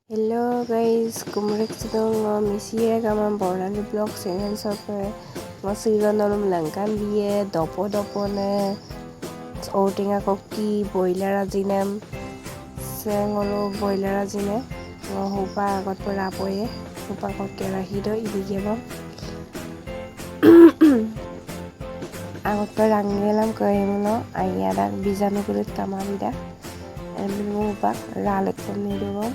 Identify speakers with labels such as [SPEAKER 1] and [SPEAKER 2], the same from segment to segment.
[SPEAKER 1] Hello guys, kumurik sedang misi kaman borang di blog channel sampai masih dalam langkan dia dopo ne outing aku ki boiler ajinem sengolo boiler ajine hupa agot perapoye hupa kok kerahido idige bom agot peranggelam keemuno ayada bijanu kulit kamabida emil hupa ralek pemido bom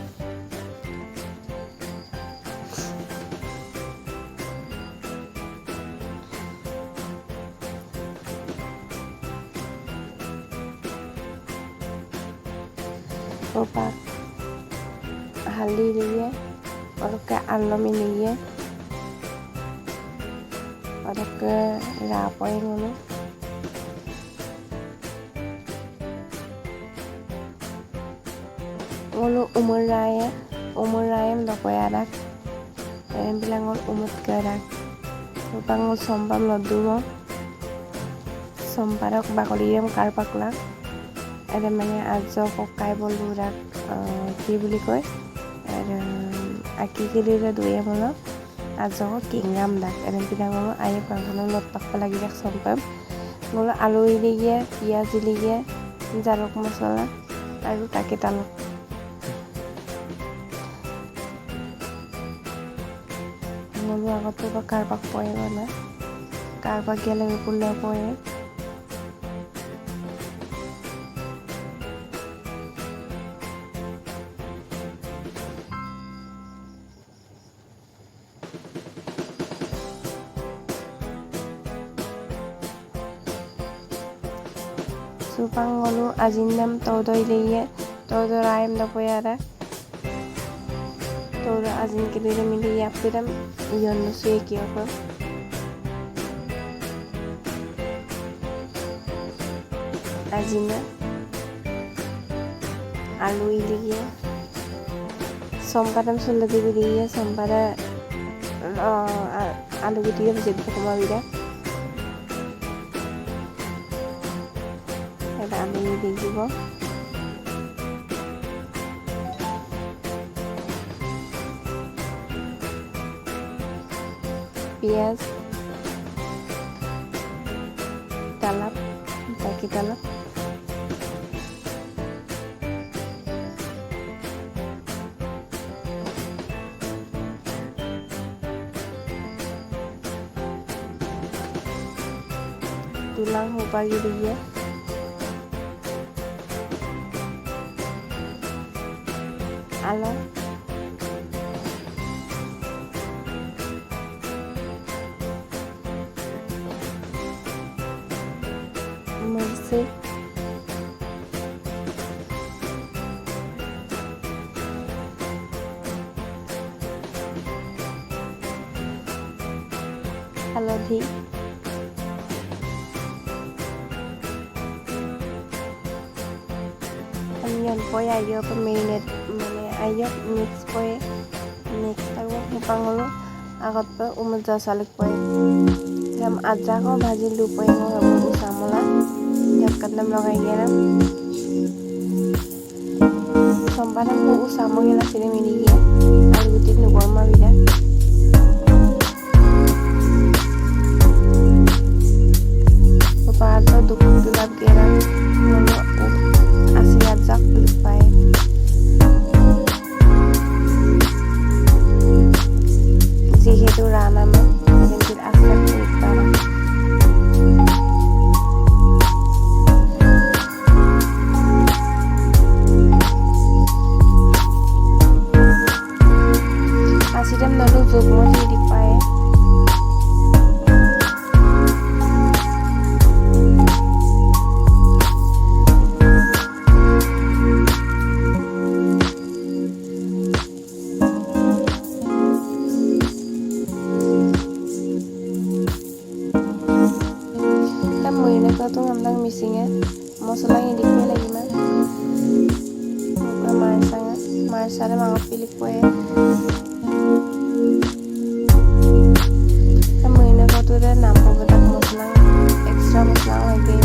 [SPEAKER 1] Opak haldi लिए और के आलम लिए और के रापोई ngono ngono umur raya ndokoy adak bilang umut kerak upang sompam lodumo somparok bakoliyam karpaklak ada namanya ajo kokai bolurak কি বুলি কয় আৰু আকি কিলিৰে দুয়ে মলো আজো কিংগাম দাক এনে পিনাঙলো আয়ে পাঙলো লত পাকবা লাগি দেখ সম্পাম মলো আলু ইলিগে পিয়াজ ইলিগে জালুক মছলা আৰু তাকে তালুক মলো আগতে কারপাক পয়ে না কারপাক গেলে Pulla পয়ে Supangolu ajinnam todo ilige todo raim da poyara todo ajin kidire mili yapiram yonno suekiyoko ajina alu ilige sompadam sulla dibidige sompada alu gidiye jebbe komabida আমি দেখিব পিয়াজ তালাপ তাকি Talap tulang hupagi dia alam masih halodhi onion po ayo pemarinate ayok mix poe next taru pangolo agot pe umja salik poe jam aja ko bhaji lu poe ngo usamola jam kadam lagai gera sombara ko usamo gela sini mini ya alu gutin nu gorma bida papa to dukun tulap gera ngono asia jak lupai যিহেতু রানামে কিন্তু আস্তে পারা আসিটাম নলু যোগমতি দি পায় itu ngandang misinya mosala yang dikwe lagi mah marsanya mangap pilih kue kamu ini kau tuh udah nampak bedak mosala ekstra mosala lagi